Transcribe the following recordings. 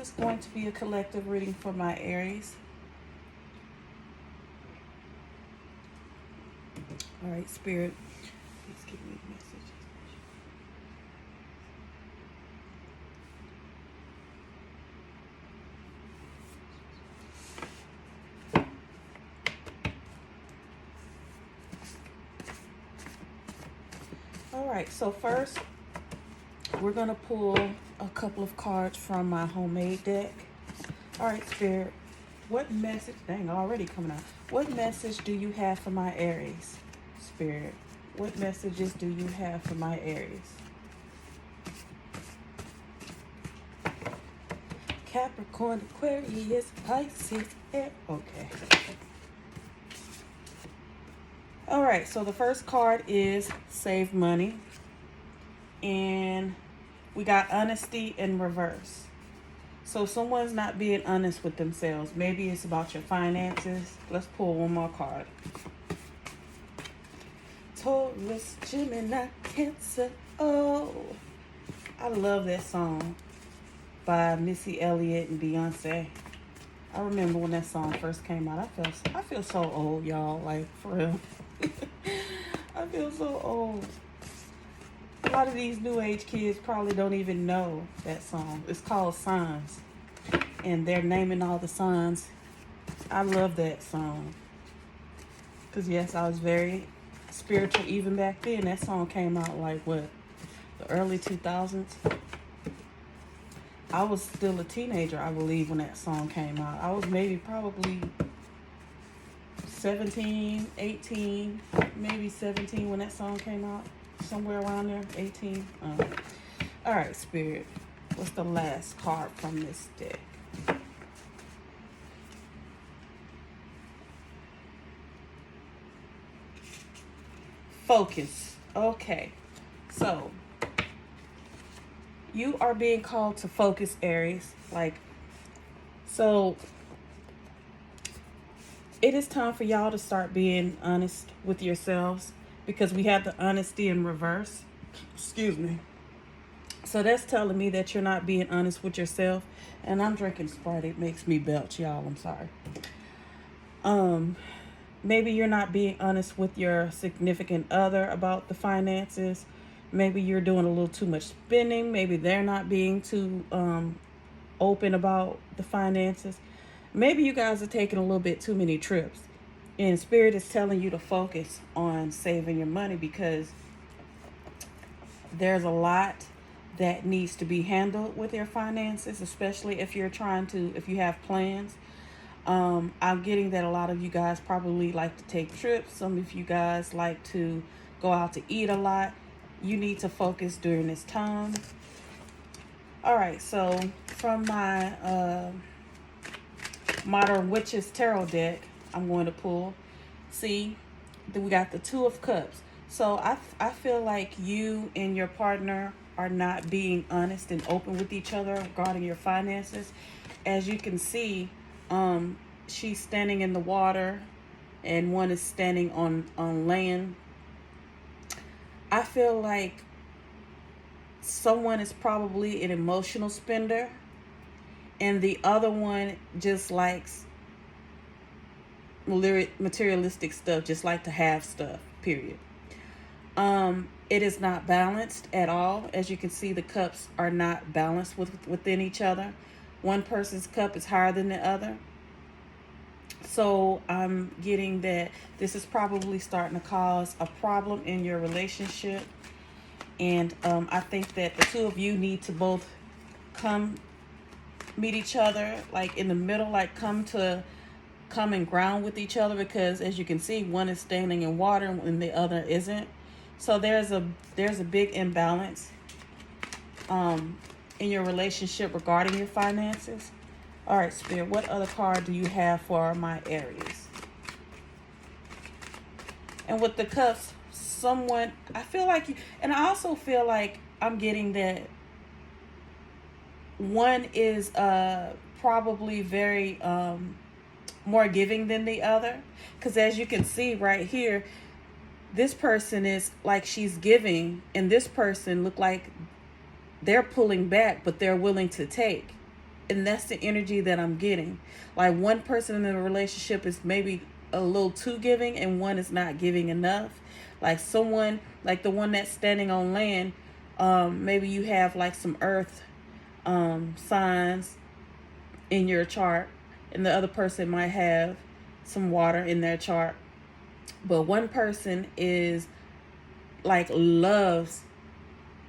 is going to be a collective reading for my Aries. All right, Spirit, please give me a message. All right, so first we're going to pull a couple of cards from my homemade deck. All right, Spirit, what message, dang, already coming out. What message do you have for my Aries? Spirit, what messages do you have for my Aries? Capricorn, Aquarius, Pisces, Air. Okay. All right, so the first card is save money. And we got honesty in reverse. So someone's not being honest with themselves. Maybe it's about your finances. Let's pull one more card. Taurus, Gemini, Cancer. Oh, I love that song by Missy Elliott and Beyonce. I remember when that song first came out. I feel so old, y'all. Like, for real. I feel so old. A lot of these new age kids probably don't even know that song. It's called Signs. And they're naming all the signs. I love that song. Because, yes, I was very spiritual even back then. That song came out like, what, the early 2000s? I was still a teenager, I believe, when that song came out. I was maybe probably 17, 18, maybe 17 when that song came out. Somewhere around there, 18. All right, Spirit. What's the last card from this deck? Focus. Okay. So, you are being called to focus, Aries. So it is time for y'all to start being honest with yourselves, because we have the honesty in reverse. Excuse me. So that's telling me that you're not being honest with yourself. And I'm drinking Sprite. It makes me belch, y'all. I'm sorry. Maybe you're not being honest with your significant other about the finances. Maybe you're doing a little too much spending. Maybe they're not being too open about the finances. Maybe you guys are taking a little bit too many trips. And Spirit is telling you to focus on saving your money, because there's a lot that needs to be handled with your finances, especially if you have plans. I'm getting that a lot of you guys probably like to take trips. Some of you guys like to go out to eat a lot. You need to focus during this time. All right, so from my Modern Witches Tarot deck, I'm going to pull. See, we got the Two of Cups. So I feel like you and your partner are not being honest and open with each other regarding your finances. As you can see, she's standing in the water and one is standing on land. I feel like someone is probably an emotional spender, and the other one just likes materialistic stuff, just like to have stuff, period. It is not balanced at all. As you can see, the cups are not balanced within each other. One person's cup is higher than the other. So I'm getting that this is probably starting to cause a problem in your relationship. And I think that the two of you need to both meet each other, like in the middle, like come common ground with each other, because as you can see, one is standing in water and the other isn't. So there's a big imbalance in your relationship regarding your finances. All right, Spirit, what other card do you have for my Aries? And with the cups, I feel like and I also feel like I'm getting that one is probably very more giving than the other. Because as you can see right here, this person is like she's giving, and this person look like they're pulling back, but they're willing to take. And that's the energy that I'm getting. Like one person in a relationship is maybe a little too giving and one is not giving enough. Like someone, like the one that's standing on land, maybe you have like some earth signs in your chart, and the other person might have some water in their chart. But one person is like loves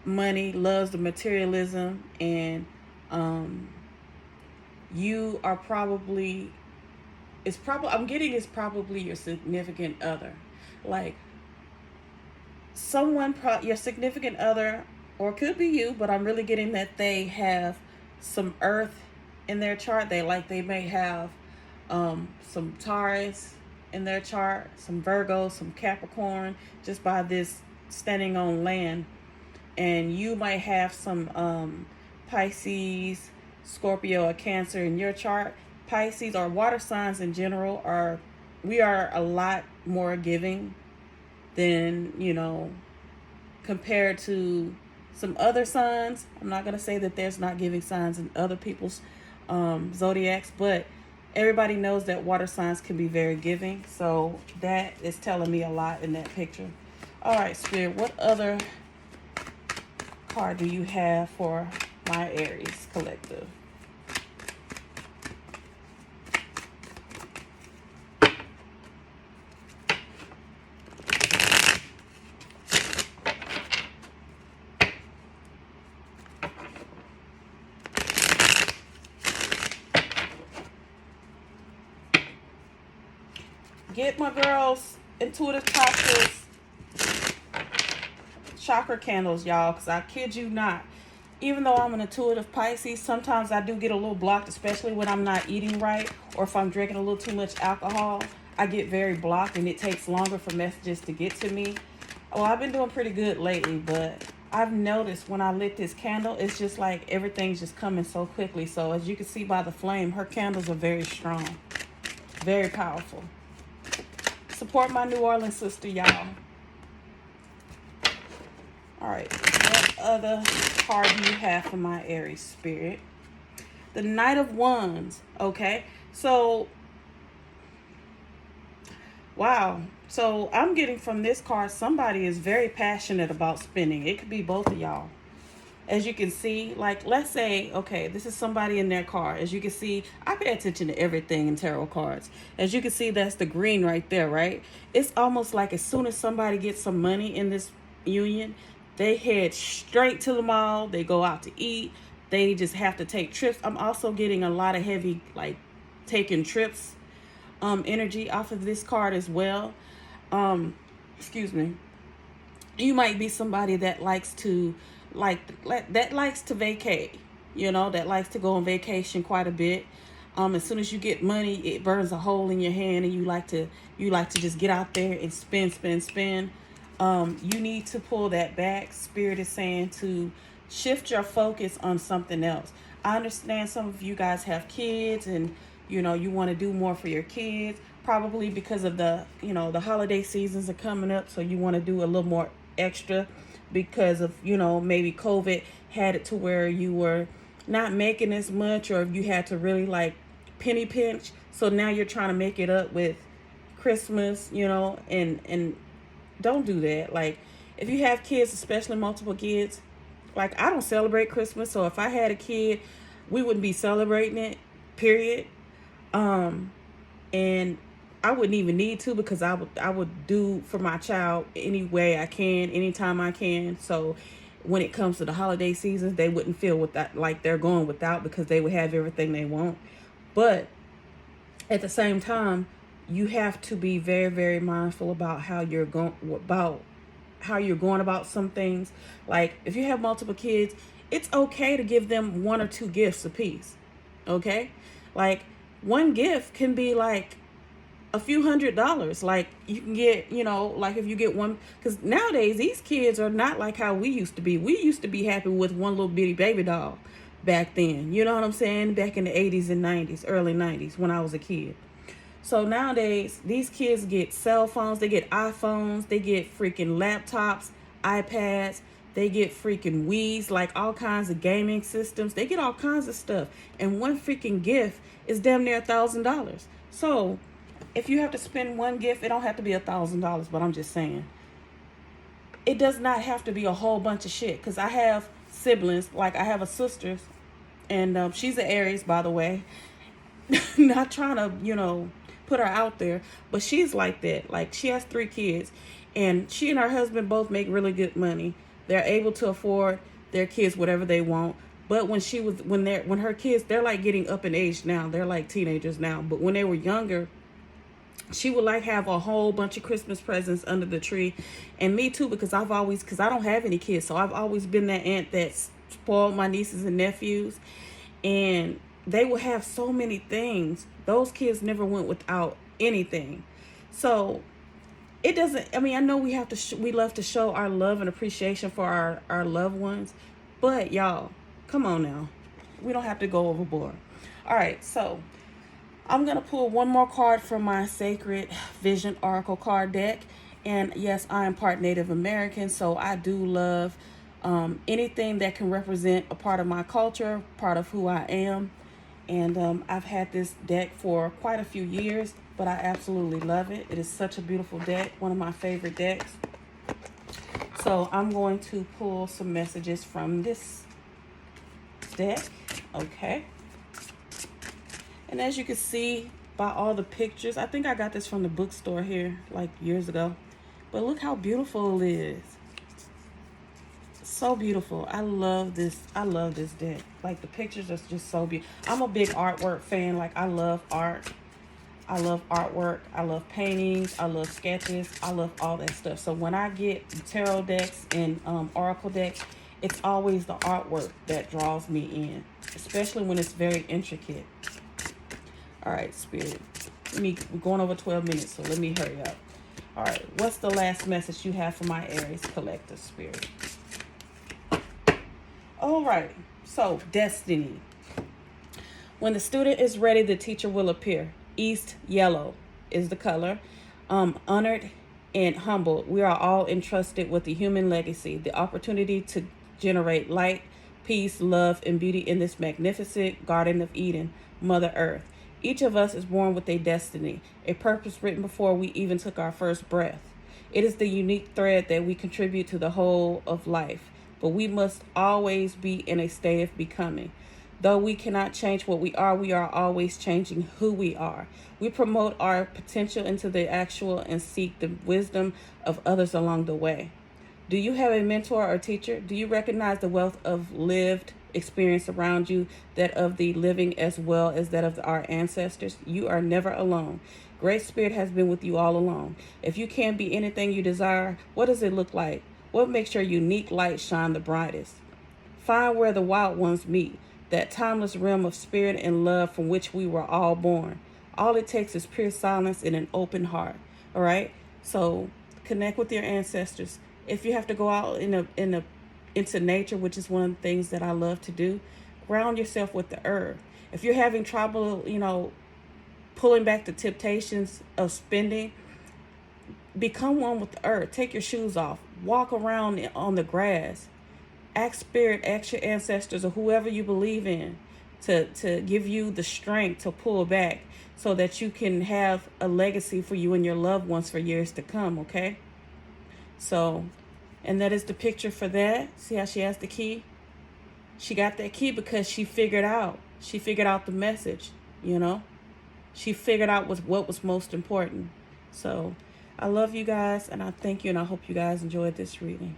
money, loves the materialism, and you are probably, it's probably, I'm getting it's probably your significant other. Like someone, your significant other, or it could be you, but I'm really getting that they have some earth in their chart. They may have some Taurus in their chart, some Virgo, some Capricorn, just by this standing on land. And you might have some Pisces, Scorpio, or Cancer in your chart. Pisces or water signs in general we are a lot more giving than, compared to some other signs. I'm not going to say that there's not giving signs in other people's zodiacs, but everybody knows that water signs can be very giving. So that is telling me a lot in that picture. All right, Spirit, what other card do you have for my Aries collective? Get my girls intuitive chakras chakra candles, y'all, because I kid you not, even though I'm an intuitive Pisces, sometimes I do get a little blocked, especially when I'm not eating right or if I'm drinking a little too much alcohol. I get very blocked and it takes longer for messages to get to me. Well, I've been doing pretty good lately, but I've noticed when I lit this candle, it's just like everything's just coming so quickly. So as you can see by the flame, her candles are very strong, very powerful. Support my New Orleans sister, y'all. All right, what other card do you have for my Aries spirit? The Knight of Wands. Okay, so wow. So I'm getting from this card, somebody is very passionate about spending. It could be both of y'all. As you can see, like, let's say, okay, this is somebody in their car. As you can see, I pay attention to everything in tarot cards. As you can see, that's the green right there, right? It's almost like as soon as somebody gets some money in this union, they head straight to the mall. They go out to eat. They just have to take trips. I'm also getting a lot of heavy, like, taking trips energy off of this card as well. Excuse me. You might be somebody that likes to vacate, that likes to go on vacation quite a bit. As soon as you get money, it burns a hole in your hand and you like to just get out there and spend. You need to pull that back. Spirit is saying to shift your focus on something else. I understand some of you guys have kids and you want to do more for your kids, probably because of the holiday seasons are coming up, so you want to do a little more extra because of maybe COVID had it to where you were not making as much, or you had to really like penny pinch, so now you're trying to make it up with Christmas, and don't do that. Like, if you have kids, especially multiple kids, like, I don't celebrate Christmas, so if I had a kid, we wouldn't be celebrating it, period. And I wouldn't even need to, because I would do for my child any way I can, anytime I can. So when it comes to the holiday seasons, they wouldn't feel like they're going without, because they would have everything they want. But at the same time, you have to be very, very mindful about how you're going about some things. Like, if you have multiple kids, it's okay to give them one or two gifts apiece. Okay? Like, one gift can be like a few $100s. Like, you can get, like if you get one, because nowadays these kids are not like how we used to be. We used to be happy with one little bitty baby doll back then. You know what I'm saying? Back in the 80s and 90s, early 90s, when I was a kid. So nowadays, these kids get cell phones, they get iPhones, they get freaking laptops, iPads. They get freaking Wii's, like all kinds of gaming systems. They get all kinds of stuff. And one freaking gift is damn near $1,000. So if you have to spend one gift, it don't have to be $1,000, but I'm just saying. It does not have to be a whole bunch of shit. Because I have siblings, like I have a sister, and she's an Aries, by the way. Not trying to, put her out there, but she's like that. Like, she has 3 kids, and she and her husband both make really good money. They're able to afford their kids whatever they want. But when her kids, they're like getting up in age now. They're like teenagers now. But when they were younger, she would like have a whole bunch of Christmas presents under the tree. And me too, because I don't have any kids. So I've always been that aunt that spoiled my nieces and nephews. And they will have so many things. Those kids never went without anything. So it doesn't, I know we have to, we love to show our love and appreciation for our loved ones. But y'all, come on now. We don't have to go overboard. All right, so I'm going to pull one more card from my Sacred Vision Oracle card deck. And yes, I am part Native American, so I do love anything that can represent a part of my culture, part of who I am. And I've had this deck for quite a few years, but I absolutely love it. It is such a beautiful deck, one of my favorite decks. So I'm going to pull some messages from this deck. Okay. And as you can see by all the pictures, I think I got this from the bookstore here like years ago. But look how beautiful it is. So beautiful. I love this deck. Like, the pictures are just so beautiful. I'm a big artwork fan. Like, I love art. I love artwork. I love paintings. I love sketches. I love all that stuff. So when I get tarot decks and oracle decks, it's always the artwork that draws me in, especially when it's very intricate. All right, Spirit. We're going over 12 minutes, so let me hurry up. All right, what's the last message you have for my Aries collective, Spirit? All right, so destiny. When the student is ready, the teacher will appear. East yellow is the color. Honored and humbled, we are all entrusted with the human legacy, the opportunity to generate light, peace, love, and beauty in this magnificent Garden of Eden, Mother Earth. Each of us is born with a destiny, a purpose written before we even took our first breath. It is the unique thread that we contribute to the whole of life. But we must always be in a state of becoming. Though we cannot change what we are always changing who we are. We promote our potential into the actual and seek the wisdom of others along the way. Do you have a mentor or teacher? Do you recognize the wealth of lived experience around you, that of the living as well as that of our ancestors? You are never alone. Great Spirit has been with you all along. If you can't be anything you desire, what does it look like? What makes your unique light shine the brightest? Find where the wild ones meet, that timeless realm of spirit and love from which we were all born. All it takes is pure silence and an open heart. All right? So connect with your ancestors. If you have to go out into nature, which is one of the things that I love to do, ground yourself with the earth. If you're having trouble, pulling back the temptations of spending, become one with the earth. Take your shoes off. Walk around on the grass. Ask Spirit, ask your ancestors or whoever you believe in to give you the strength to pull back so that you can have a legacy for you and your loved ones for years to come, okay? So, and that is the picture for that. See how she has the key? She got that key because she figured out the message, She figured out what was most important. So, I love you guys, and I thank you, and I hope you guys enjoyed this reading.